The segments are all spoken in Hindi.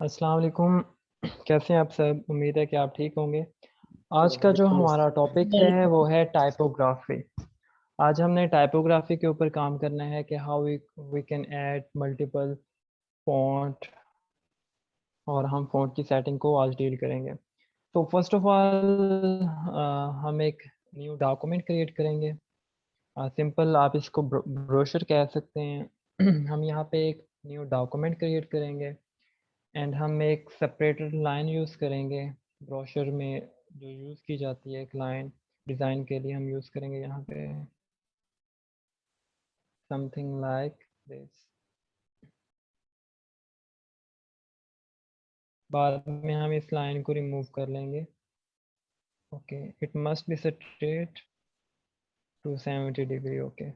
अस्सलाम वालेकुम। कैसे हैं आप सब? उम्मीद है कि आप ठीक होंगे। आज का जो वालेकुम हमारा टॉपिक अस्सलाम। है वो है टाइपोग्राफी। आज हमने टाइपोग्राफी के ऊपर काम करना है कि how we can add multiple font और हम फ़ॉन्ट की सेटिंग को आज डील करेंगे। तो फर्स्ट ऑफ ऑल हम एक न्यू डॉक्यूमेंट क्रिएट करेंगे। सिंपल आप इसको ब्रोशर कह सकते हैं। हम यहाँ पे एक न्यू डॉक्यूमेंट क्रिएट करेंगे एंड हम एक सेपरेटेड लाइन यूज़ करेंगे। ब्रोशर में जो यूज़ की जाती है एक लाइन डिज़ाइन के लिए हम यूज़ करेंगे यहाँ पे समथिंग लाइक दिस। बाद में हम इस लाइन को रिमूव कर लेंगे। Okay, it must be straight to 70 degree. Okay,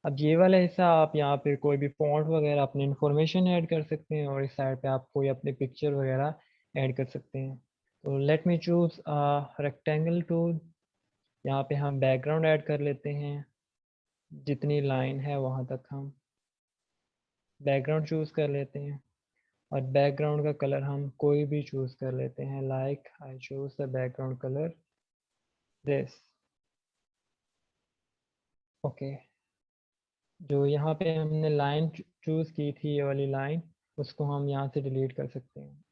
अब ये वाला हिस्सा आप यहाँ पे कोई भी फॉन्ट वगैरह अपनी इंफॉर्मेशन ऐड कर सकते हैं और इस साइड पे आप कोई अपनी पिक्चर वगैरह ऐड कर सकते हैं। तो let me choose rectangle tool. यहाँ पे हम बैकग्राउंड ऐड कर लेते हैं। जितनी लाइन है वहाँ तक हम बैकग्राउंड चूज़ कर लेते हैं और बैकग्राउंड का कलर हम कोई भी चूज़ कर लेते हैं। Like I choose the background colour this. Okay, जो यहाँ पे हमने लाइन चूज़ की थी ये वाली लाइन, उसको हम यहाँ से डिलीट कर सकते हैं।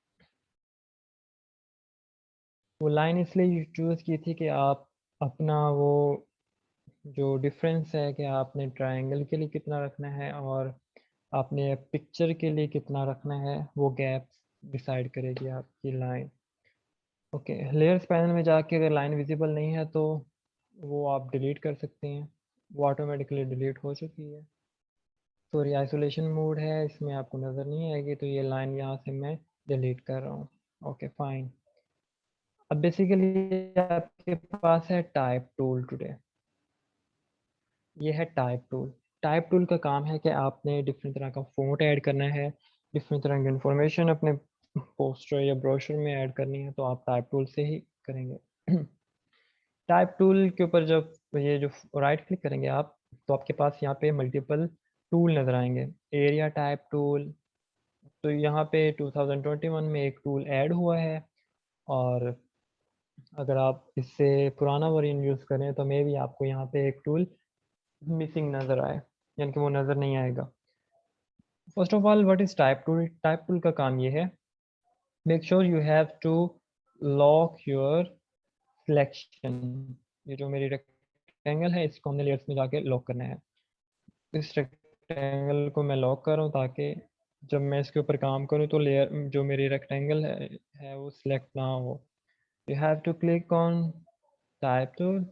वो लाइन इसलिए चूज़ की थी कि आप अपना वो जो डिफरेंस है कि आपने ट्रायंगल के लिए कितना रखना है और आपने पिक्चर के लिए कितना रखना है, वो गैप डिसाइड करेगी आपकी लाइन। ओके, लेयर्स पैनल में जाके अगर लाइन विजिबल नहीं है तो वो आप डिलीट कर सकते हैं। वो ऑटोमेटिकली डिलीट हो चुकी है। सॉरी, आइसोलेशन मोड है, इसमें आपको नज़र नहीं आएगी, तो ये लाइन यहाँ से मैं डिलीट कर रहा हूँ। Okay fine. अब बेसिकली आपके पास है टाइप टूल टुडे। ये है टाइप टूल। टाइप टूल का काम है कि आपने डिफरेंट तरह का फ़ॉन्ट ऐड करना है, डिफरेंट तरह की इन्फॉर्मेशन अपने पोस्टर या ब्रोशर में ऐड करनी है, तो आप टाइप टूल से ही करेंगे। टाइप टूल के ऊपर जब ये जो राइट क्लिक करेंगे आप, तो आपके पास यहाँ पे मल्टीपल टूल नज़र आएंगे। एरिया टाइप टूल, तो यहाँ पे 2021 में एक टूल ऐड हुआ है और अगर आप इससे पुराना वर्जन यूज़ करें तो मे भी आपको यहाँ पे एक टूल मिसिंग नज़र आए, यानी कि वो नज़र नहीं आएगा। First of all what is type tool? Type tool का काम ये है, make sure you have to lock your selection. ये जो मेरी रेक्टेंगल है इसको हमने लेयर्स में जाके लॉक करना है। इस रेक्टेंगल को मैं लॉक कर रहा हूँ ताकि जब मैं इसके ऊपर काम करूँ तो लेयर जो मेरी रेक्टेंगल है वो सिलेक्ट ना हो। You have to click on type tool.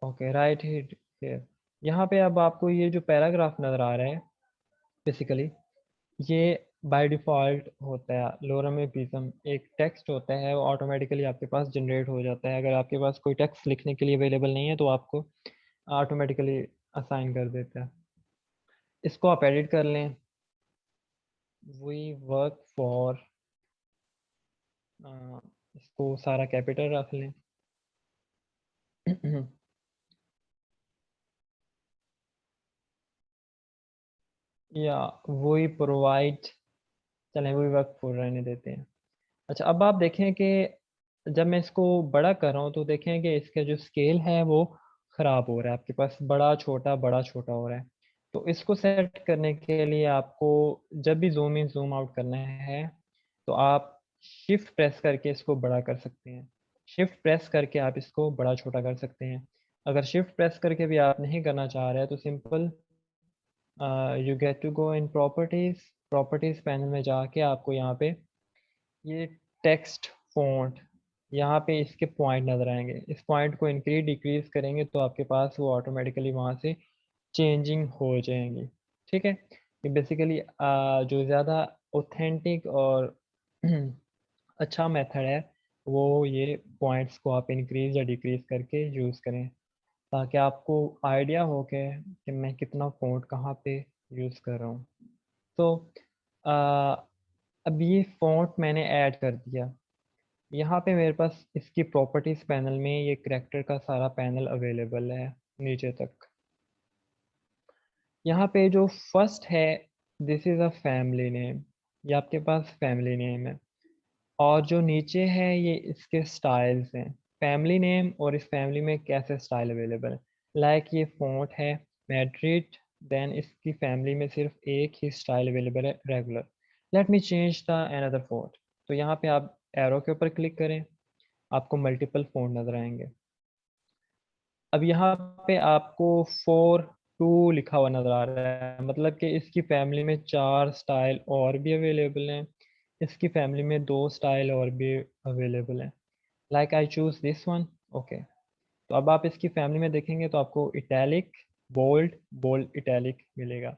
Okay, right here. यहाँ पे अब आपको ये जो पैराग्राफ नज़र आ रहा है, बेसिकली ये बाय डिफ़ॉल्ट होता है। लोरम एपिज़म एक टेक्स्ट होता है, वो ऑटोमेटिकली आपके पास जनरेट हो जाता है। अगर आपके पास कोई टेक्स्ट लिखने के लिए अवेलेबल नहीं है तो आपको ऑटोमेटिकली असाइन कर देता है। इसको आप एडिट कर लें। वी वर्क फॉर, इसको सारा कैपिटल रख लें। या वी प्रोवाइड, चलें वी वर्क फॉर रहने देते हैं। अच्छा, अब आप देखें कि जब मैं इसको बड़ा कर रहा हूँ तो देखें कि इसका जो स्केल है वो ख़राब हो रहा है। आपके पास बड़ा छोटा हो रहा है। तो इसको सेट करने के लिए आपको जब भी ज़ूम इन ज़ूम आउट करना है तो आप शिफ्ट प्रेस करके इसको बड़ा कर सकते हैं। शिफ्ट प्रेस करके आप इसको बड़ा छोटा कर सकते हैं। अगर शिफ्ट प्रेस करके भी आप नहीं करना चाह रहे हैं तो simple you get to go in properties panel में जाके आपको यहाँ पे ये टेक्स्ट फ़ॉन्ट, यहाँ पे इसके पॉइंट नज़र आएँगे। इस पॉइंट को इंक्रीज़ डिक्रीज़ करेंगे तो आपके पास वो ऑटोमेटिकली वहाँ से चेंजिंग हो जाएँगी। ठीक है? ये बेसिकली जो ज़्यादा ऑथेंटिक और अच्छा मेथड है वो ये पॉइंट्स को आप इंक्रीज़ या डिक्रीज़ करके यूज़ करें, ताकि आपको आइडिया हो कि मैं कितना फ़ॉन्ट कहाँ पे यूज़ कर रहा हूँ। तो अ, अब ये फ़ॉन्ट मैंने ऐड कर दिया। यहाँ पे मेरे पास इसकी प्रॉपर्टीज़ पैनल में ये करैक्टर का सारा पैनल अवेलेबल है नीचे तक। यहाँ पे जो फर्स्ट है, this is a family name. ये आपके पास फैमिली नेम है और जो नीचे है ये इसके स्टाइल्स हैं। फैमिली नेम और इस फैमिली में कैसे स्टाइल अवेलेबल है। लाइक ये फ़ॉन्ट है मैड्रिड, देन इसकी फैमिली में सिर्फ एक ही स्टाइल अवेलेबल है regular. Late me change the another font. तो यहाँ पे आप एरो के ऊपर क्लिक करें, आपको मल्टीपल फ़ॉन्ट नज़र आएंगे। अब यहाँ पे आपको 4 2 लिखा हुआ नज़र आ रहा है, मतलब कि इसकी फैमिली में 4 स्टाइल और भी अवेलेबल हैं। इसकी फैमिली में 2 स्टाइल और भी अवेलेबल हैं। Like I choose this one. Okay, तो अब आप इसकी फैमिली में देखेंगे तो आपको इटैलिक, बोल्ड, बोल्ड इटैलिक मिलेगा।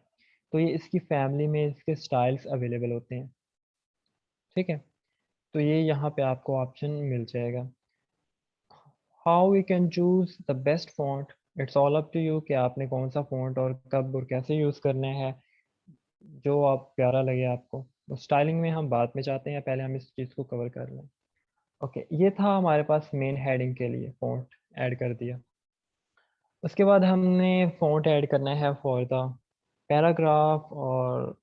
तो ये इसकी फैमिली में इसके स्टाइल्स अवेलेबल होते हैं। ठीक है, तो ये यहाँ पे आपको ऑप्शन मिल जाएगा। How we can choose the best font, it's all up to you कि आपने कौन सा फ़ॉन्ट और कब और कैसे यूज़ करना है, जो आप प्यारा लगे आपको। तो स्टाइलिंग में हम बाद में जाते हैं, पहले हम इस चीज़ को कवर कर लें। ओके, ये था हमारे पास मेन हेडिंग के लिए फ़ॉन्ट ऐड कर दिया। उसके बाद हमने फ़ॉन्ट ऐड करना है फॉर द पैराग्राफ और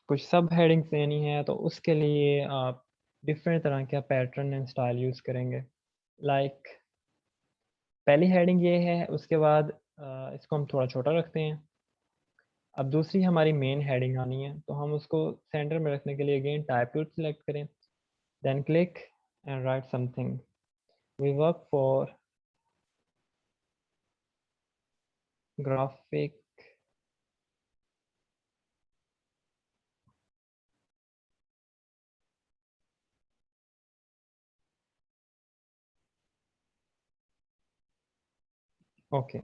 कुछ सब हेडिंग्स देनी है, तो उसके लिए आप डिफरेंट तरह का पैटर्न एंड स्टाइल यूज़ करेंगे। लाइक पहली हेडिंग ये है, उसके बाद इसको हम थोड़ा छोटा रखते हैं। अब दूसरी हमारी मेन हेडिंग आनी है, तो हम उसको सेंटर में रखने के लिए अगेन टाइप टूल सेलेक्ट करें, then click and write something. We work for graphic. Okay,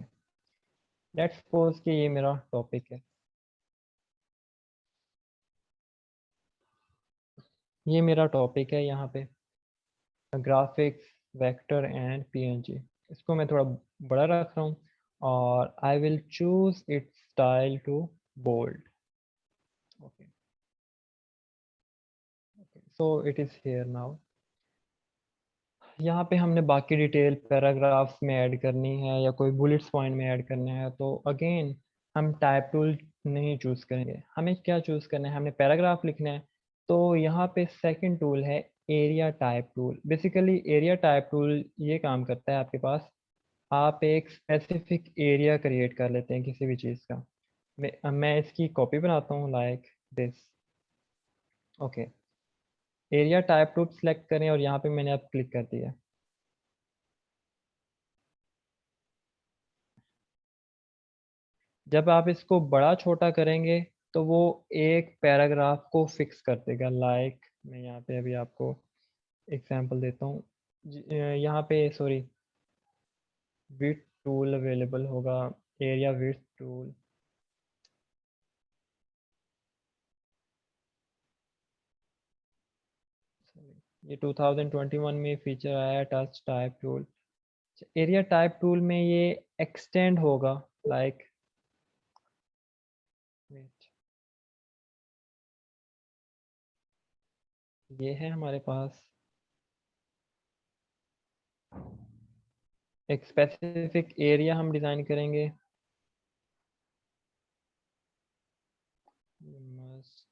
let's suppose कि ये मेरा टॉपिक है। ये मेरा टॉपिक है यहाँ पे, ग्राफिक्स, वेक्टर एंड पीएनजी। इसको मैं थोड़ा बड़ा रख रहा हूँ और I will choose its style to bold. Okay, so it is here now. यहाँ पे हमने बाकी डिटेल पैराग्राफ्स में ऐड करनी है या कोई बुलेट्स पॉइंट में ऐड करना है, तो अगेन हम टाइप टूल नहीं चूज़ करेंगे। हमें क्या चूज़ करना है, हमने पैराग्राफ लिखना है, तो यहाँ पे सेकंड टूल है area type tool. Basically area type tool ये काम करता है आपके पास, आप एक स्पेसिफिक एरिया क्रिएट कर लेते हैं किसी भी चीज़ का। मैं इसकी कॉपी बनाता हूँ like this. Okay, area type tool select करें और यहाँ पे मैंने अब क्लिक कर दिया। जब आप इसको बड़ा छोटा करेंगे तो वो एक पैराग्राफ को फिक्स कर देगा। लाइक मैं यहाँ पे अभी आपको एग्जांपल देता हूँ। यहाँ पे सॉरी, विड्थ टूल अवेलेबल होगा, एरिया विड्थ टूल। ये 2021 में फीचर आया है touch type tool. Area type tool में ये एक्सटेंड होगा। लाइक ये है हमारे पास एक स्पेसिफिक एरिया हम डिज़ाइन करेंगे। मस्ट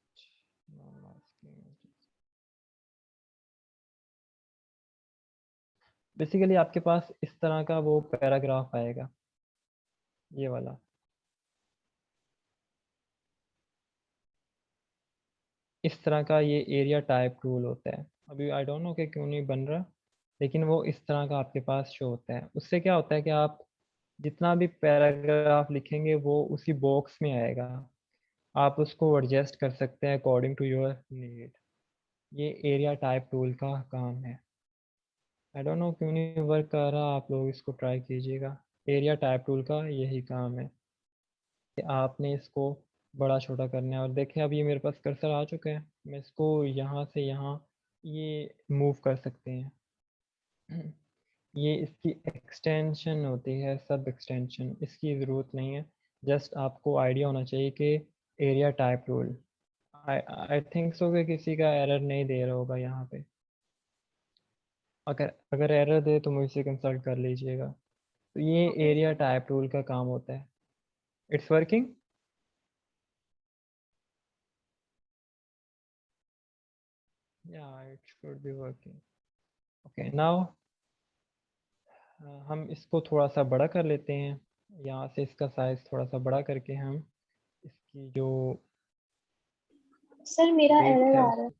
बेसिकली आपके पास इस तरह का वो पैराग्राफ आएगा, ये वाला। इस तरह का ये एरिया टाइप टूल होता है। अभी आई डोंट नो कि क्यों नहीं बन रहा, लेकिन वो इस तरह का आपके पास शो होता है। उससे क्या होता है कि आप जितना भी पैराग्राफ लिखेंगे वो उसी बॉक्स में आएगा। आप उसको एडजस्ट कर सकते हैं अकॉर्डिंग टू योर नीड। ये एरिया टाइप टूल का काम है। आई डोंट नो क्यों नहीं वर्क कर रहा, आप लोग इसको ट्राई कीजिएगा। एरिया टाइप टूल का यही काम है कि आपने इसको बड़ा छोटा करना है। और देखिए अब ये मेरे पास कर्सर आ चुका है, मैं इसको यहाँ से यहाँ ये मूव कर सकते हैं। ये इसकी एक्सटेंशन होती है, सब एक्सटेंशन, इसकी ज़रूरत नहीं है। जस्ट आपको आइडिया होना चाहिए कि area type tool. I I think so कि किसी का एरर नहीं दे रहा होगा यहाँ पे। अगर अगर एरर दे तो मुझसे कंसल्ट कर लीजिएगा। तो ये एरिया टाइप टूल का काम होता है। It's working. Yeah, it should be working. Okay, now हम इसको थोड़ा सा बड़ा कर लेते हैं। यहाँ से इसका साइज थोड़ा सा बड़ा करके हम इसकी जो सर मेरा विड्थ एरर है आ रहा है। उसको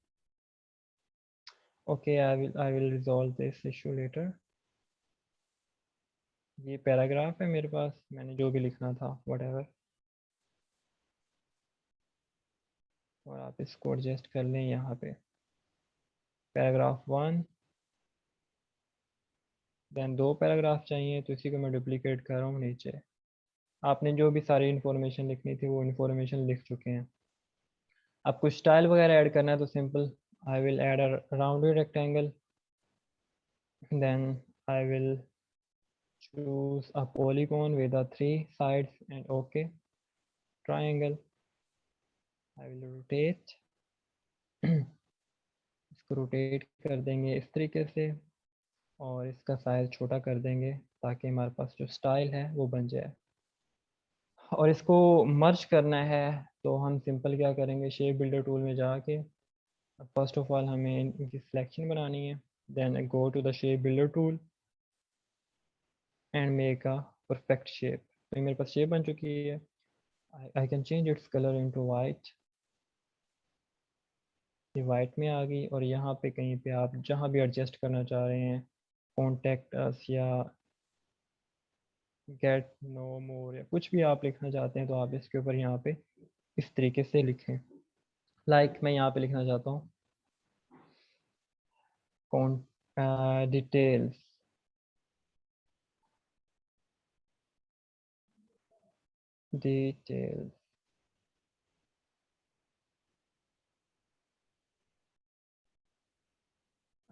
okay I will resolve this issue later. ये पैराग्राफ है मेरे पास, मैंने जो भी लिखना था व्हाटएवर, और आप इसको एडजस्ट कर लें। यहाँ पे पैराग्राफ 1, देन 2 पैराग्राफ चाहिए, तो इसी को मैं डुप्लीकेट कर रहा हूँ नीचे। आपने जो भी सारी इन्फॉर्मेशन लिखनी थी वो इन्फॉर्मेशन लिख चुके हैं। अब कुछ स्टाइल वगैरह ऐड करना है तो simple, I will add a rounded rectangle, then I will choose a polygon with the 3 sides and OK. Triangle, I will rotate इसको रोटेट कर देंगे इस तरीके से, और इसका साइज छोटा कर देंगे ताकि हमारे पास जो स्टाइल है वो बन जाए। और इसको मर्ज करना है तो हम सिंपल क्या करेंगे, शेप बिल्डर टूल में जाके फर्स्ट ऑफ ऑल हमें इनकी सिलेक्शन बनानी है, then go to the shape builder tool and make a perfect shape. तो ये मेरे पास शेप बन चुकी है। I can change its color into white। ये वाइट में आ गई, और यहाँ पे कहीं पे आप जहाँ भी एडजस्ट करना चाह रहे हैं, कॉन्टेक्ट अस या गेट नो मोर या कुछ भी आप लिखना चाहते हैं, तो आप इसके ऊपर यहाँ पे इस तरीके से लिखें। मैं यहाँ पे लिखना चाहता हूँ कौन डिटेल्स, डिटेल्स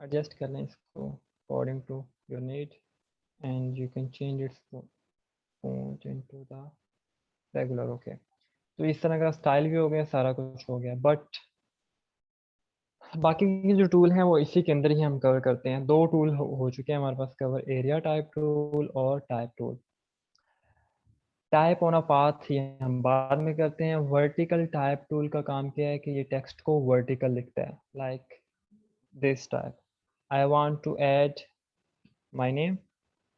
एडजस्ट कर लें इसको according to your need, and you can change its font into the regular. Okay, तो इस तरह का स्टाइल भी हो गया, सारा कुछ हो गया, बट बाकी के जो टूल हैं वो इसी के अंदर ही हम कवर करते हैं। 2 टूल हो चुके हैं हमारे पास कवर, एरिया टाइप टूल और type tool. Type on a path ये हम बाद में करते हैं। वर्टिकल टाइप टूल का काम क्या है कि ये टेक्स्ट को वर्टिकल लिखता है, like this type, I want to add my name,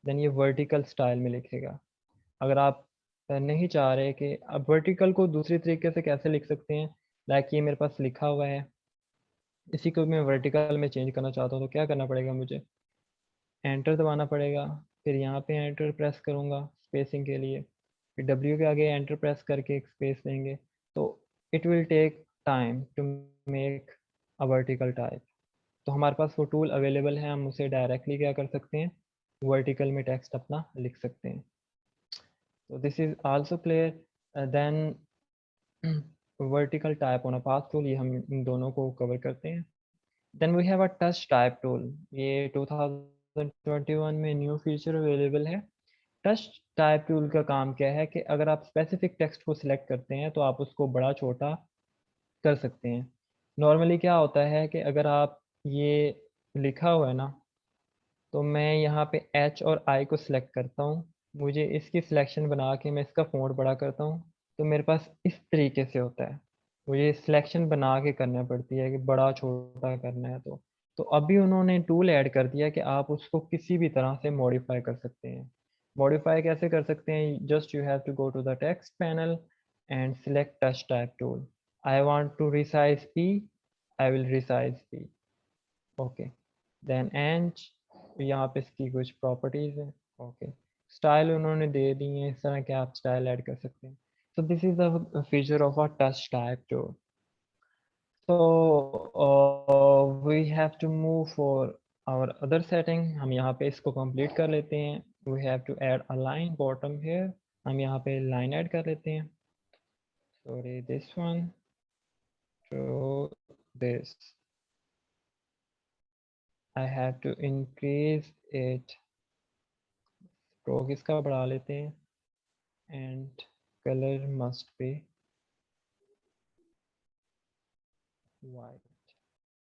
then ये वर्टिकल स्टाइल में लिखेगा। अगर आप नहीं चाह रहे कि अब वर्टिकल को दूसरी तरीके से कैसे लिख सकते हैं, ये मेरे पास लिखा हुआ है, इसी को मैं वर्टिकल में चेंज करना चाहता हूँ, तो क्या करना पड़ेगा, मुझे एंटर दबाना पड़ेगा। फिर यहाँ पे एंटर प्रेस करूँगा स्पेसिंग के लिए, फिर डब्ल्यू के आगे एंटर प्रेस करके एक स्पेस देंगे, तो it will take time to make a vertical type. तो हमारे पास वो टूल अवेलेबल है, हम उसे डायरेक्टली क्या कर सकते हैं, वर्टिकल में टेक्स्ट अपना लिख सकते हैं। तो this is also clear. Then vertical type on a path tool, ये हम इन दोनों को कवर करते हैं। Then we have a touch type tool, ये 2021 में न्यू फीचर अवेलेबल है। टच टाइप टूल का काम क्या है कि अगर आप स्पेसिफिक टेक्स्ट को सिलेक्ट करते हैं तो आप उसको बड़ा छोटा कर सकते हैं। नॉर्मली क्या होता है कि अगर आप ये लिखा हुआ है ना, तो मैं यहाँ पे एच और आई को सिलेक्ट करता हूँ, मुझे इसकी सिलेक्शन बना के मैं इसका फ़ॉन्ट बड़ा करता हूँ, तो मेरे पास इस तरीके से होता है। मुझे सिलेक्शन बना के करना पड़ती है कि बड़ा छोटा करना है, तो अभी उन्होंने टूल ऐड कर दिया कि आप उसको किसी भी तरह से मॉडिफाई कर सकते हैं। मॉडिफाई कैसे कर सकते हैं, just you have to go to the text panel and select touch type tool. I want to resize P, I will resize P. Okay, then and यहाँ पे इसकी कुछ प्रॉपर्टीज़ हैं। ओके, स्टाइल उन्होंने दे दी है, इस तरह के आप स्टाइल ऐड कर सकते हैं। So this is the feature of a touch type tool. So we have to move for our other setting। हम यहाँ पे इसको कंप्लीट कर लेते हैं। We have to add a line bottom here। हम यहाँ पे line ऐड कर लेते हैं। Sorry, this one to this। I have to increase it। stroke इसका बढ़ा लेते हैं and color must be white।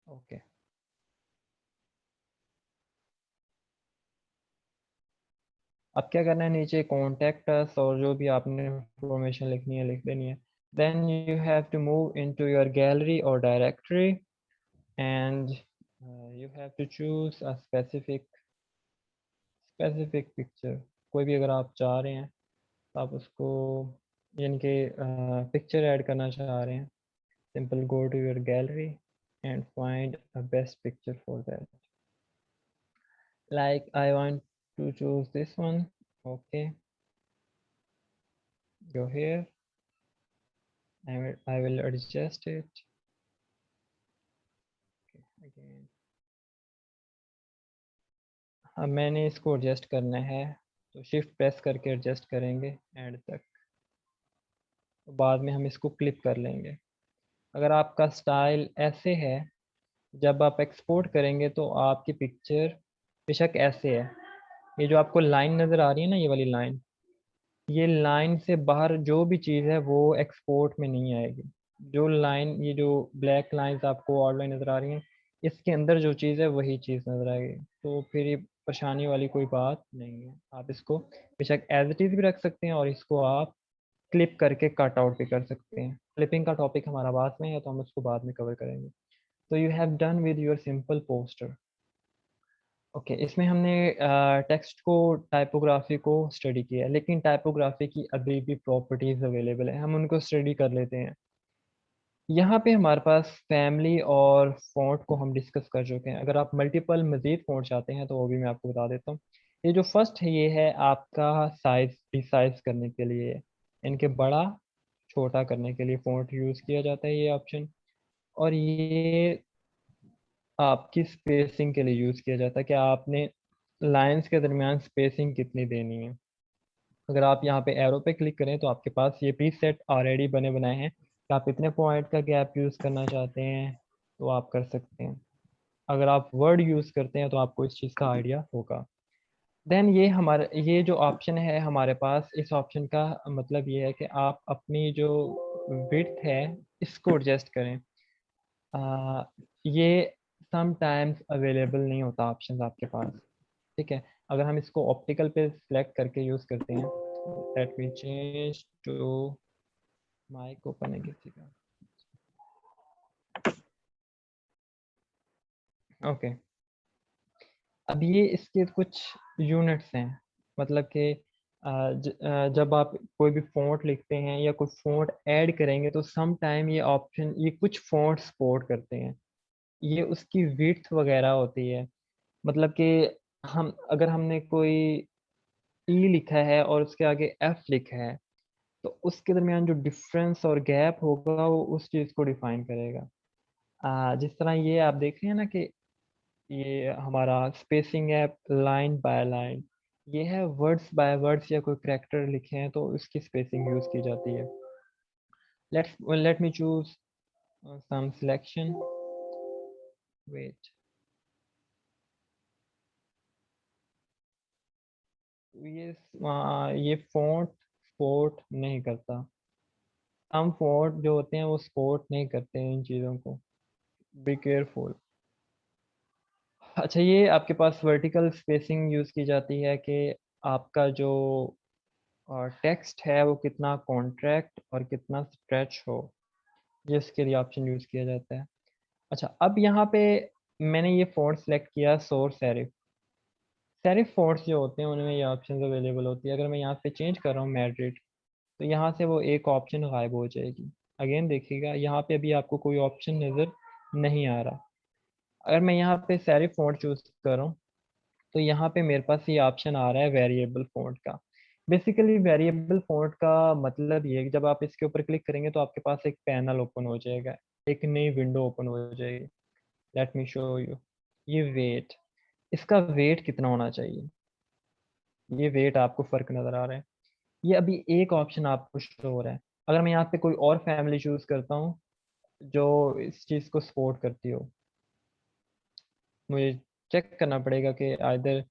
Okay। अब क्या करना है, नीचे कॉन्टेक्ट अस और जो भी आपने इंफॉर्मेशन लिखनी है लिख देनी है। Then you have to move into your gallery और directory. and you have to choose a specific picture. कोई भी अगर आप चाह रहे हैं तो आप उसको यानी कि पिक्चर ऐड करना चाह रहे हैं, simple go to your gallery and find a best picture for that. Like I want to choose this one. Okay, go here. I will adjust it. Okay, again. अब मैंने इसको एडजस्ट करना है तो शिफ्ट प्रेस करके एडजस्ट करेंगे एंड तक, तो बाद में हम इसको क्लिप कर लेंगे। अगर आपका स्टाइल ऐसे है, जब आप एक्सपोर्ट करेंगे तो आपकी पिक्चर बेशक ऐसे है, ये जो आपको लाइन नज़र आ रही है ना, ये वाली लाइन, ये लाइन से बाहर जो भी चीज़ है वो एक्सपोर्ट में नहीं आएगी। जो लाइन, ये जो ब्लैक लाइंस आपको आउटलाइन नज़र आ रही हैं, इसके अंदर जो चीज़ है वही चीज़ नज़र आएगी। तो फिर ये परेशानी वाली कोई बात नहीं है। आप इसको बेशक एज इट इज़ भी रख सकते हैं और इसको आप क्लिप करके कट आउट भी कर सकते हैं। क्लिपिंग का टॉपिक हमारा बाद में है तो हम उसको बाद में कवर करेंगे। तो you have done with your simple poster. Okay, इसमें हमने टेक्स्ट को, टाइपोग्राफी को स्टडी किया है, लेकिन टाइपोग्राफी की अभी भी प्रॉपर्टीज अवेलेबल है, हम उनको स्टडी कर लेते हैं। यहाँ पे हमारे पास फैमिली और फ़ॉन्ट को हम डिस्कस कर चुके हैं। अगर आप मल्टीपल मज़ीद फ़ॉन्ट चाहते हैं तो वो भी मैं आपको बता देता हूँ। ये जो फर्स्ट है ये है आपका साइज़, रिसाइज़ करने के लिए, इनके बड़ा छोटा करने के लिए फ़ॉन्ट यूज़ किया जाता है, ये ऑप्शन। और ये आपकी स्पेसिंग के लिए यूज़ किया जाता है कि आपने लाइंस के दरमियान स्पेसिंग कितनी देनी है। अगर आप यहाँ पे एरो पे क्लिक करें तो आपके पास ये प्रीसेट ऑलरेडी बने बनाए हैं कि आप इतने पॉइंट का गैप यूज़ करना चाहते हैं तो आप कर सकते हैं। अगर आप वर्ड यूज़ करते हैं तो आपको इस चीज़ का आइडिया होगा। देन ये जो ऑप्शन है हमारे पास, इस ऑप्शन का मतलब ये है कि आप अपनी जो विड्थ है इसको एडजस्ट करें। ये समटाइम्स अवेलेबल नहीं होता ऑप्शन आपके पास, ठीक है। अगर हम इसको ऑप्टिकल पे सिलेक्ट करके यूज़ करते हैं, let me change to mic open है किसी का। ओके, अब ये इसके कुछ यूनिट्स हैं, मतलब कि जब आप कोई भी फ़ॉन्ट लिखते हैं या कोई फ़ॉन्ट ऐड करेंगे तो सम टाइम ये ऑप्शन, ये कुछ फ़ॉन्ट सपोर्ट करते हैं, ये उसकी विड्थ वगैरह होती है। मतलब कि हम अगर हमने कोई ई लिखा है और उसके आगे एफ लिखा है तो उसके दरमियान जो डिफरेंस और गैप होगा वो उस चीज़ को डिफाइन करेगा। जिस तरह ये आप देख रहे हैं ना कि ये हमारा स्पेसिंग है लाइन बाय लाइन, ये है वर्ड्स बाय वर्ड्स, या कोई करैक्टर लिखे हैं तो उसकी स्पेसिंग यूज़ की जाती है। Let me choose some selection, wait. ये फ़ॉन्ट सपोर्ट नहीं करता, हम फ़ॉन्ट जो होते हैं वो सपोर्ट नहीं करते हैं इन चीज़ों को, बी केयरफुल। अच्छा, ये आपके पास वर्टिकल स्पेसिंग यूज़ की जाती है कि आपका जो टेक्स्ट है वो कितना कॉन्ट्रैक्ट और कितना स्ट्रेच हो, ये इसके लिए ऑप्शन यूज़ किया जाता है। अच्छा, अब यहाँ पे मैंने ये फ़ॉन्ट सेलेक्ट किया सोर्स सेरिफ। सेरिफ फ़ॉन्ट्स जो होते हैं उनमें ये ऑप्शन अवेलेबल होती है। अगर मैं यहाँ पे चेंज कर रहा हूँ मैड्रिड, तो यहाँ से वो एक ऑप्शन गायब हो जाएगी। अगेन देखिएगा यहाँ पे अभी आपको कोई ऑप्शन नज़र नहीं आ रहा। अगर मैं यहाँ पे सेरिफ फ़ॉन्ट चूज़ कर रहा हूँ तो यहाँ पे मेरे पास ये ऑप्शन आ रहा है वेरिएबल फ़ॉन्ट का। बेसिकली वेरिएबल फ़ॉन्ट का मतलब ये है कि जब आप इसके ऊपर क्लिक करेंगे तो आपके पास एक पैनल ओपन हो जाएगा, एक नई विंडो ओपन हो जाएगी। Let me show you. ये वेट, इसका वेट कितना होना चाहिए, ये वेट आपको फ़र्क नज़र आ रहा है। ये अभी एक ऑप्शन आपको शो हो रहा है। अगर मैं यहाँ पे कोई और फैमिली चूज़ करता हूँ जो इस चीज़ को सपोर्ट करती हो, मुझे चेक करना पड़ेगा कि आइदर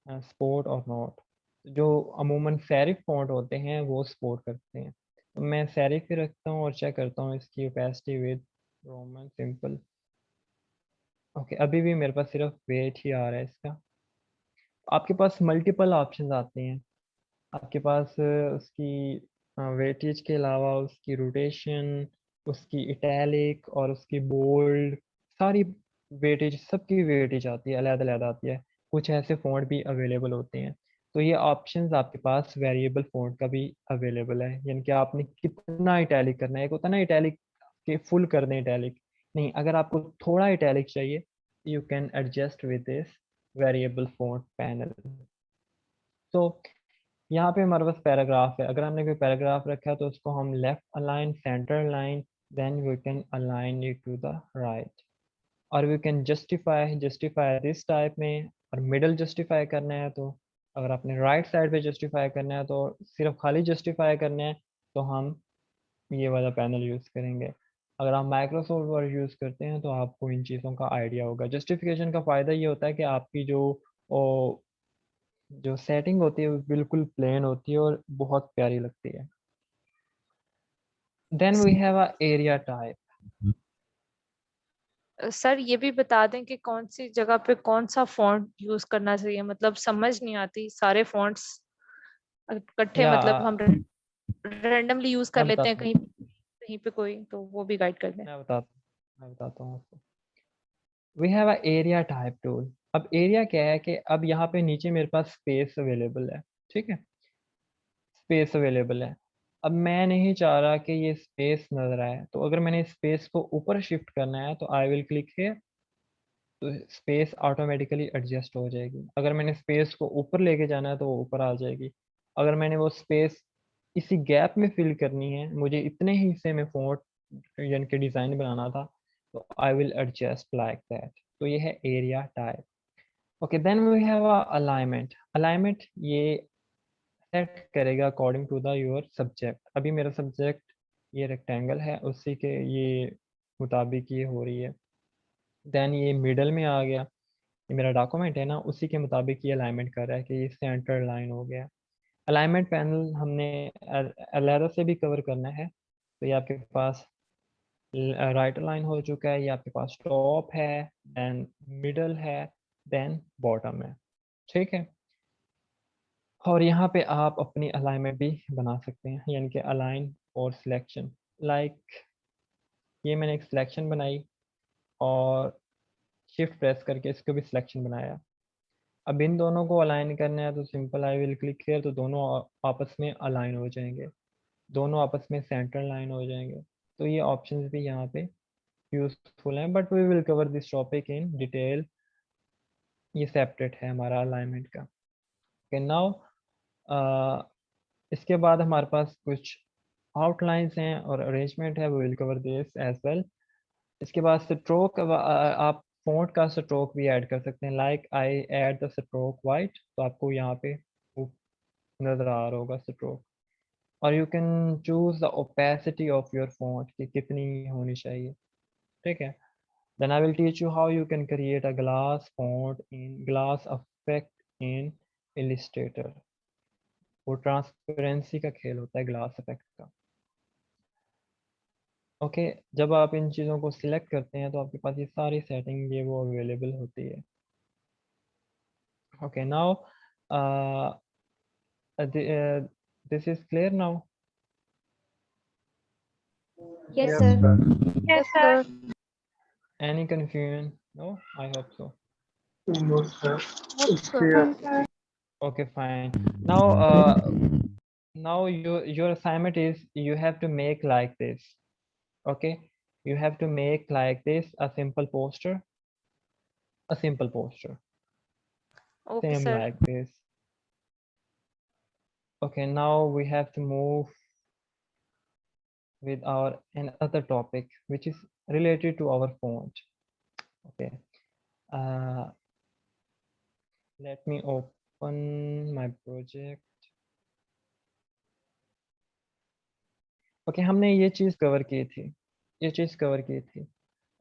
सपोर्ट और नॉट। जो अमूमन सेरिफ फ़ॉन्ट होते हैं वो सपोर्ट करते हैं। तो मैं सेरिफ ही रखता हूँ और चेक करता हूँ इसकी opacity with Roman simple. Okay, अभी भी मेरे पास सिर्फ वेट ही आ रहा है इसका। आपके पास मल्टीपल ऑप्शंस आते हैं, आपके पास उसकी वेटेज के अलावा उसकी रोटेशन, उसकी इटैलिक और उसकी बोल्ड, सारी वेटेज, सबकी वेटेज आती है, अलग-अलग आती है। कुछ ऐसे फ़ॉन्ट भी अवेलेबल होते हैं। तो ये ऑप्शंस आपके पास वेरिएबल फ़ॉन्ट का भी अवेलेबल है, यानी कि आपने कितना इटैलिक करना है। एक होता है ना इटैलिक कि फुल कर दें इटैलिक, नहीं, अगर आपको थोड़ा इटैलिक चाहिए, you can adjust with this variable font panel. तो यहाँ पे हमारे पास पैराग्राफ है। अगर हमने कोई पैराग्राफ रखा है तो उसको हम left align, center align, then we can align it to the right. और we can justify, justify this type में, और मिडल जस्टिफाई करना है तो अगर आपने राइट साइड पे जस्टिफाई करना है तो सिर्फ खाली जस्टिफाई करना है तो हम ये वाला पैनल यूज़ करेंगे। अगर आप माइक्रोसॉफ्ट वर्ड यूज़ करते हैं तो आपको इन चीज़ों का आइडिया होगा। जस्टिफिकेशन का फ़ायदा ये होता है कि आपकी ओ, जो सेटिंग होती है वो बिल्कुल प्लेन होती है और बहुत प्यारी लगती है। Then we have a area type. Sir ये भी बता दें कि कौन सी जगह पे कौन सा फॉन्ट यूज करना चाहिए, मतलब समझ नहीं आती सारे फॉन्ट्स इकट्ठे, या मतलब हम रैंडमली यूज कर मैं लेते हैं बताता हूँ, कहीं कहीं पे कोई, तो वो भी गाइड कर दें। मैं बताता हूँ आपको। We have a area type tool. अब एरिया क्या है कि अब यहाँ पे नीचे मेरे पास स्पेस अवेलेबल है, ठीक है, स्पेस अवेलेबल है। अब मैं नहीं चाह रहा कि ये स्पेस नज़र आए, तो अगर मैंने स्पेस को ऊपर शिफ्ट करना है तो आई विल क्लिक हियर, तो स्पेस ऑटोमेटिकली एडजस्ट हो जाएगी। अगर मैंने स्पेस को ऊपर लेके जाना है तो वो ऊपर आ जाएगी। अगर मैंने वो स्पेस इसी गैप में फिल करनी है, मुझे इतने ही हिस्से में फ़ॉन्ट यानी कि डिज़ाइन बनाना था, तो I will adjust like that. तो ये है area type. Okay, then we have a alignment. Alignment ये सेट करेगा according to the your subject. अभी मेरा सब्जेक्ट ये रेक्टेंगल है, उसी के ये मुताबिक ये हो रही है। देन ये मिडल में आ गया, ये मेरा डॉक्यूमेंट है ना, उसी के मुताबिक ये अलाइनमेंट कर रहा है कि ये सेंटर लाइन हो गया। अलाइनमेंट पैनल हमने अलहदा से भी कवर करना है, तो ये आपके पास राइट अलाइन हो चुका है, ये आपके पास टॉप है, देन मिडल है, देन बॉटम है, ठीक है। और यहाँ पे आप अपनी अलाइनमेंट भी बना सकते हैं, यानी कि अलाइन और सिलेक्शन। लाइक ये मैंने एक सिलेक्शन बनाई और शिफ्ट प्रेस करके इसको भी सिलेक्शन बनाया। अब इन दोनों को अलाइन करना है तो simple I will click here, तो दोनों आपस में अलाइन हो जाएंगे, दोनों आपस में सेंटर लाइन हो जाएंगे। तो ये ऑप्शंस भी यहाँ पे यूजफुल हैं, but we will cover this topic in detail. ये सेपरेट है हमारा अलाइनमेंट का। ओके, नाउ इसके बाद हमारे पास कुछ आउटलाइंस हैं और अरेंजमेंट है, we will cover this as well. इसके बाद स्ट्रोक, आप फ़ॉन्ट का स्ट्रोक भी ऐड कर सकते हैं। Like I add the stroke white, तो आपको यहाँ पे नज़र आ रहा होगा स्ट्रोक। और you can choose the opacity of your font कि कितनी होनी चाहिए, ठीक है। Then I will teach you how you can create a glass font in glass effect in Illustrator. वो ट्रांसपेरेंसी का खेल होता है ग्लास इफेक्ट का। ओके, जब आप इन चीज़ों को सिलेक्ट करते हैं तो आपके पास ये सारी सेटिंग ये वो अवेलेबल होती है। Okay, now this is clear now. Yes Yes, sir. sir. Yes sir. Any confusion? No, I hope so. No, sir. Yes Clear. Sir. Okay, fine. Now now your assignment is you have to make like this. Okay, you have to make like this a simple poster, a simple poster, okay same sir. like this. Okay, now we have to move with our another topic which is related to our font. Okay, uh, let me open my project. Okay, हमने ये चीज़ कवर की थी, ये चीज़ कवर की थी।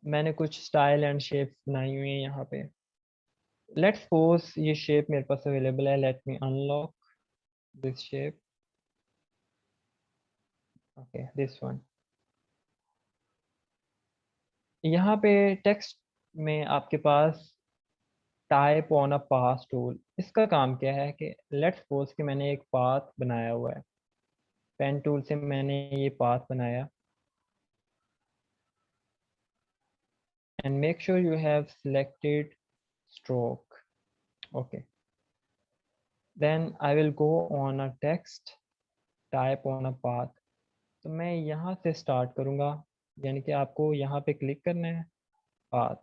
मैंने कुछ स्टाइल एंड शेप्स बनाई हुई हैं यहाँ पे। लेट्स सपोज ये शेप मेरे पास अवेलेबल है, let me unlock this shape. Okay, this one. यहाँ पे टेक्स्ट में आपके पास type on a path tool, इसका काम क्या है कि लेट्स सपोज कि मैंने एक पाथ बनाया हुआ है, पेन टूल से मैंने ये पाथ बनाया and make sure you have selected stroke. Okay, then I will go on a text, type on a path. तो मैं यहाँ से स्टार्ट करूँगा, यानी कि आपको यहाँ पे क्लिक करना है पाथ,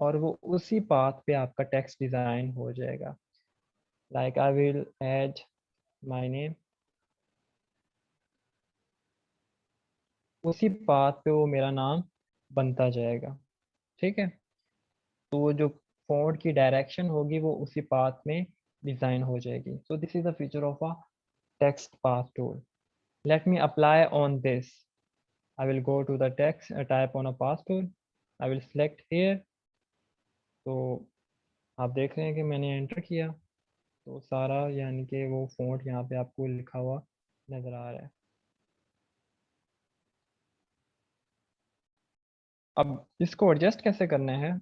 और वो उसी पाथ पे आपका टेक्स्ट डिज़ाइन हो जाएगा. Like I will add my name, उसी पाथ पे वो मेरा नाम बनता जाएगा. ठीक है, तो वो जो फॉन्ट की डायरेक्शन होगी वो उसी पाथ में डिज़ाइन हो जाएगी. So this is the feature of a text path tool. Let me apply on this. I will go to the text, type on a path tool. I will select here. तो आप देख रहे हैं कि मैंने एंटर किया तो सारा यानी कि वो फॉन्ट यहाँ पे आपको लिखा हुआ नज़र आ रहा है. अब इसको एडजस्ट कैसे करना है?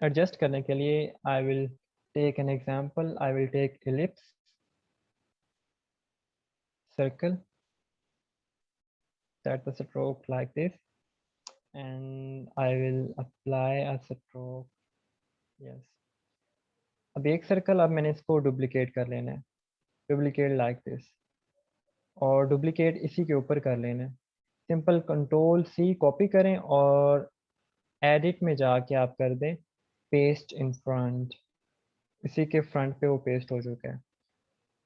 एडजस्ट करने के लिए I will take an example. I will take ellipse, circle, set the stroke like this, and I will apply a stroke. Yes. अब एक सर्कल, अब मैंने इसको डुप्लीकेट कर लेना है, डुप्लीकेट लाइक दिस, और डुप्लीकेट इसी के ऊपर कर लेना है. सिंपल कंट्रोल सी कॉपी करें और एडिट में जाके आप कर दें पेस्ट इन फ्रंट. इसी के फ्रंट पे वो पेस्ट हो चुका है.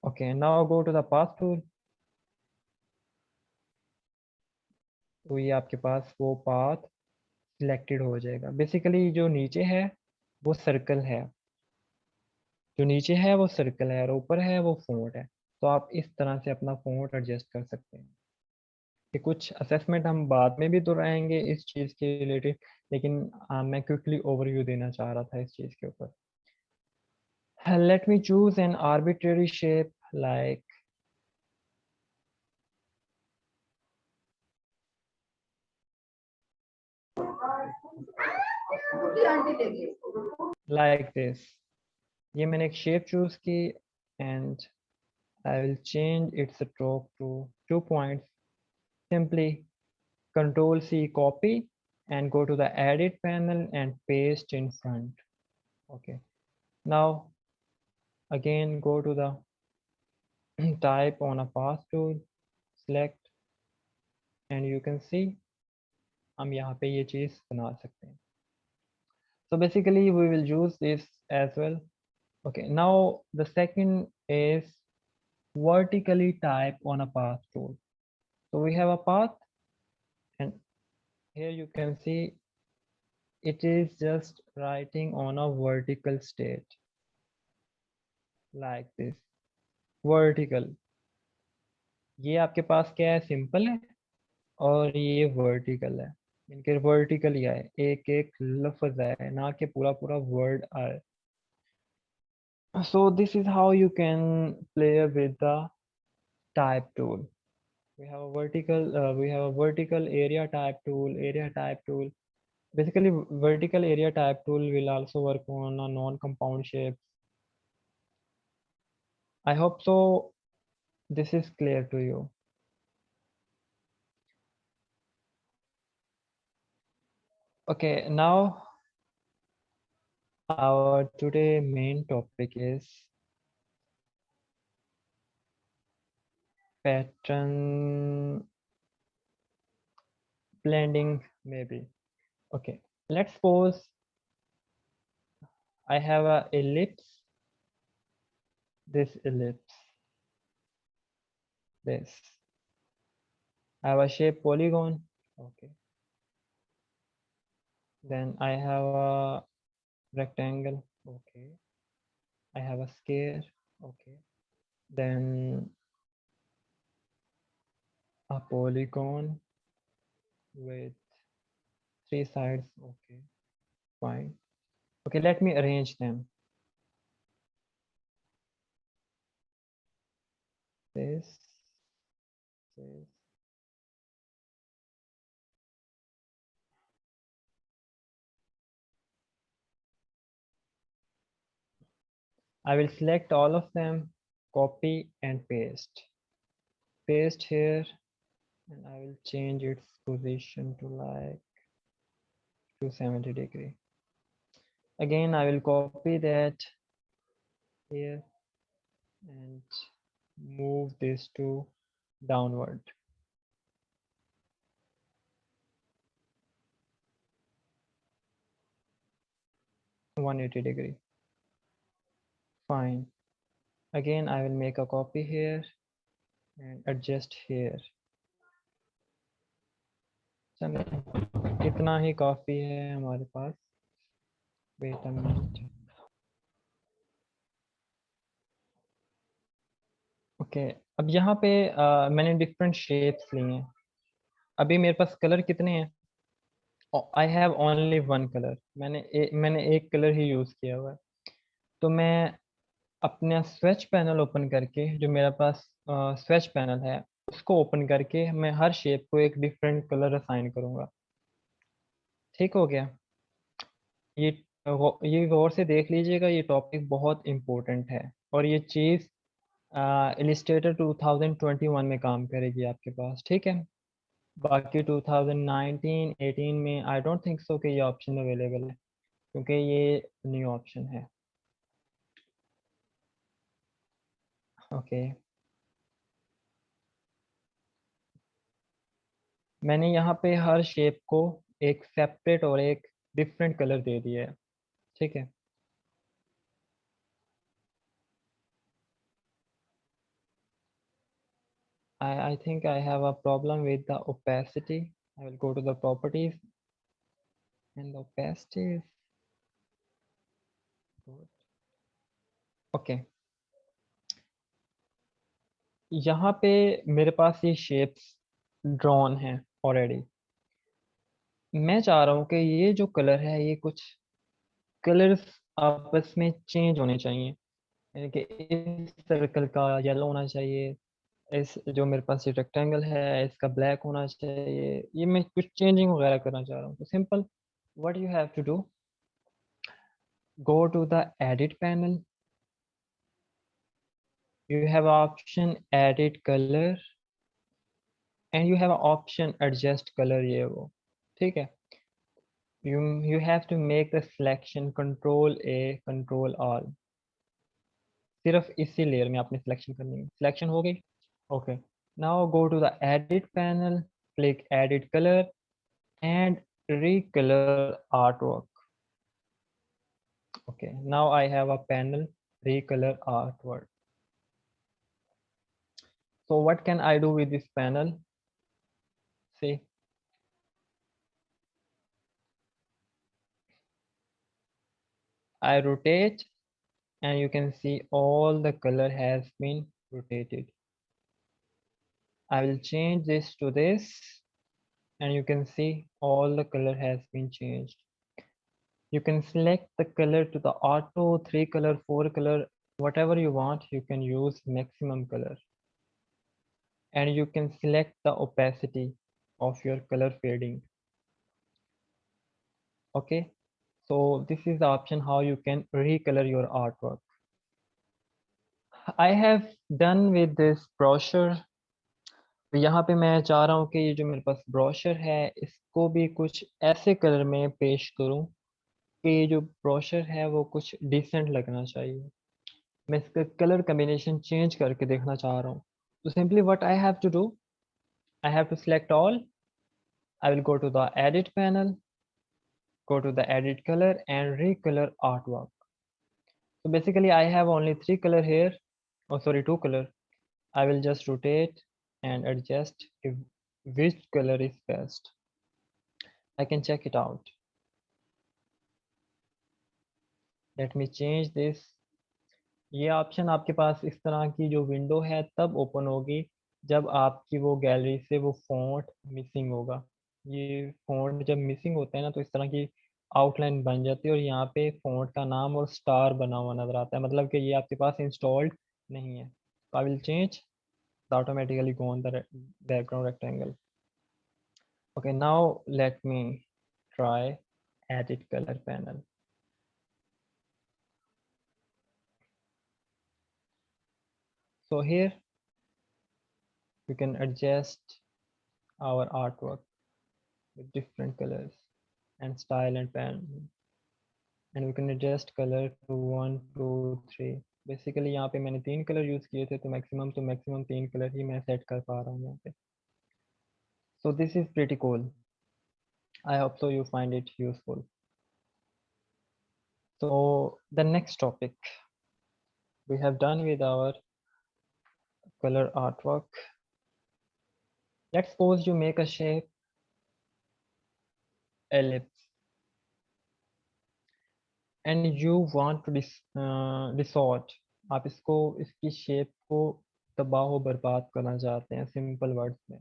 Okay, now go to the path tool. तो ये आपके पास वो पाथ सिलेक्टेड हो जाएगा. बेसिकली जो नीचे है वो सर्कल है, जो नीचे है वो सर्कल है, और ऊपर है वो फॉन्ट है. तो आप इस तरह से अपना फॉन्ट एडजस्ट कर सकते हैं. कि कुछ असेसमेंट हम बाद में भी दोहराएंगे इस चीज़ के रिलेटेड, लेकिन मैं क्विकली ओवरव्यू देना चाह रहा था इस चीज़ के ऊपर. Late me choose an arbitrary shape like this. ये मैंने एक शेप चूज की and I will change its stroke to 2 points. Simply Control C copy and go to the edit panel and paste in front. Okay. Now again go to the type on a path tool, select, and you can see हम यहाँ पे ये चीज़ बना सकते हैं. So basically we will use this as well. Okay. Now the second is vertically type on a path tool. So we have a path, and here you can see it is just writing on a vertical state like this. Vertical, ये आपके पास क्या है, सिंपल है, और ये वर्टिकल है. इनके वर्टिकल ही आए, एक एक लफ्ज है, ना कि पूरा पूरा वर्ड आए. So this is how you can play with the type tool. We have a vertical area type tool, area type tool. Basically vertical area type tool will also work on a non-compound shape. I hope so this is clear to you. Okay, now our today main topic is pattern blending maybe. Okay, let's suppose I have a ellipse, this ellipse, this. I have a shape polygon. Okay. Then I have a rectangle. Okay. I have a square. Okay. Then a polygon with 3 sides. Okay. Fine. Okay, let me arrange them. This, this. I will select all of them, copy and paste. Paste here, and I will change its position to like 270 degree. Again, I will copy that here and move this to downward. (180 degree). Fine. Again, I will make a copy here and adjust here. चलिए इतना ही काफ़ी है हमारे पास. Wait a minute. ओके अब यहाँ पे मैंने डिफरेंट शेप्स लिए हैं. अभी मेरे पास कलर कितने हैं? I have only one colour. मैंने एक कलर ही यूज़ किया हुआ है. तो मैं अपना स्वेच पैनल ओपन करके, जो मेरे पास स्वेच पैनल है उसको ओपन करके मैं हर शेप को एक डिफरेंट कलर असाइन करूँगा. ठीक हो गया? ये गौर से देख लीजिएगा, ये टॉपिक बहुत इम्पोर्टेंट है और ये चीज़ इलिस्ट्रेटर 2021 में काम करेगी आपके पास. ठीक है, बाकी 2019 18 में आई डोंट थिंक सो कि ये ऑप्शन अवेलेबल है, क्योंकि ये न्यू ऑप्शन है. ओके मैंने यहाँ पे हर शेप को एक सेपरेट और एक डिफरेंट कलर दे दिया है. ठीक है, I think I have a problem with the opacity. I will go to the properties and the opacity is good. Okay. यहाँ पे मेरे पास ये शेप्स ड्रॉन हैं ऑलरेडी. मैं चाह रहा हूँ कि ये जो कलर है ये कुछ कलर्स आपस में चेंज होने चाहिए. यानी कि इस सर्कल का येलो होना चाहिए, इस जो मेरे पास ये रेक्टेंगल है इसका ब्लैक होना चाहिए. ये मैं कुछ चेंजिंग वगैरह करना चाह रहा हूँ. तो simple what you have to do, go to the edit panel. You have option edit color and you have option adjust color. ये वो ठीक है. You have to make the selection control A control all. सिर्फ इसी लेयर में आपने सिलेक्शन करनी है. सिलेक्शन हो गई. Okay now go to the edit panel, click edit color and recolor artwork. Okay, now I have a panel recolor artwork. So what can I do with this panel? See, I rotate and you can see all the color has been rotated. I will change this to this and you can see all the color has been changed. You can select the color to the auto, 3 color, 4 color, whatever you want. You can use maximum color and you can select the opacity of your color fading. Okay, so this is the option how you can recolor your artwork. I have done with this brochure. तो यहाँ पे मैं चाह रहा हूँ कि ये जो मेरे पास ब्रोशर है इसको भी कुछ ऐसे कलर में पेश करूँ कि ये जो ब्रोशर है वो कुछ डिसेंट लगना चाहिए. मैं इसका कलर कॉम्बिनेशन चेंज करके देखना चाह रहा हूँ. तो simply what I have to do, I have to select all. I will go to the edit panel, go to the edit color and recolor artwork. So basically I have only 3 color here. Oh sorry, 2 color. I will just rotate and adjust if which color is best. I can check it out. Let me change this. ये ऑप्शन आपके पास इस तरह की जो विंडो है तब ओपन होगी जब आपकी वो गैलरी से वो फॉन्ट मिसिंग होगा. ये फॉन्ट जब मिसिंग होता है ना तो इस तरह की आउटलाइन बन जाती है और यहाँ पे फॉन्ट का नाम और स्टार बना हुआ नजर आता है, मतलब कि ये आपके पास इंस्टॉल्ड नहीं है. तो I will change automatically go on the background rectangle. Okay, now let me try edit color panel. So here you can adjust our artwork with different colors and style and pen, and we can adjust color to 1 2 3. Basically यहाँ पे मैंने 3 कलर यूज किए थे, तो मैक्सिमम 3 कलर ही मैं सेट कर पा रहा हूँ यहाँ पे. So this is pretty cool. I hope so you find it useful. So the next topic, we have done with our color artwork. Let's suppose you make a shape ellipse and you want to distort. आप इसको इसकी शेप को तबाह बर्बाद करना चाहते हैं, सिंपल वर्ड्स में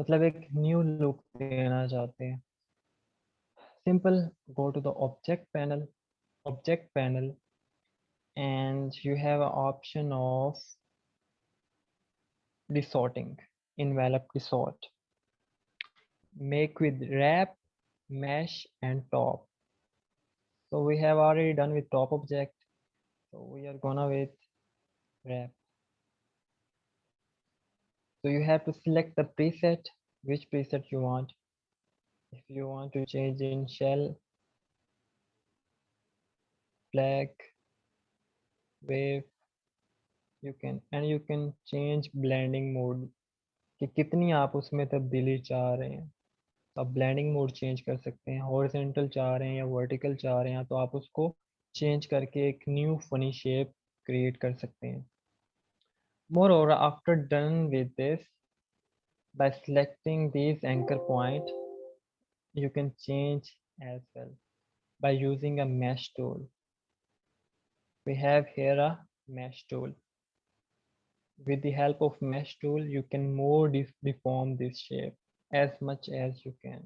मतलब एक न्यू लुक देना चाहते हैं. Simple, go to the object panel, and you have an option of distorting, envelop distort, make with wrap, mesh and top. So we have already done with top object, so we are gonna with wrap. So you have to select the preset, which preset you want. If you want to change in shell, black, wave, you can change blending mode कि कितनी आप उसमें तब्दीली चाह रहे हैं. तो आप ब्लेंडिंग मोड चेंज कर सकते हैं, हॉरिजॉन्टल चाह रहे हैं या वर्टिकल चाह रहे हैं, तो आप उसको चेंज करके एक न्यू फनी शेप क्रिएट कर सकते हैं. Moreover, after done with this, by selecting these anchor point, you can change as well by using a mesh tool. We have here a mesh tool. With the help of mesh tool, you can more deform this shape as much as you can.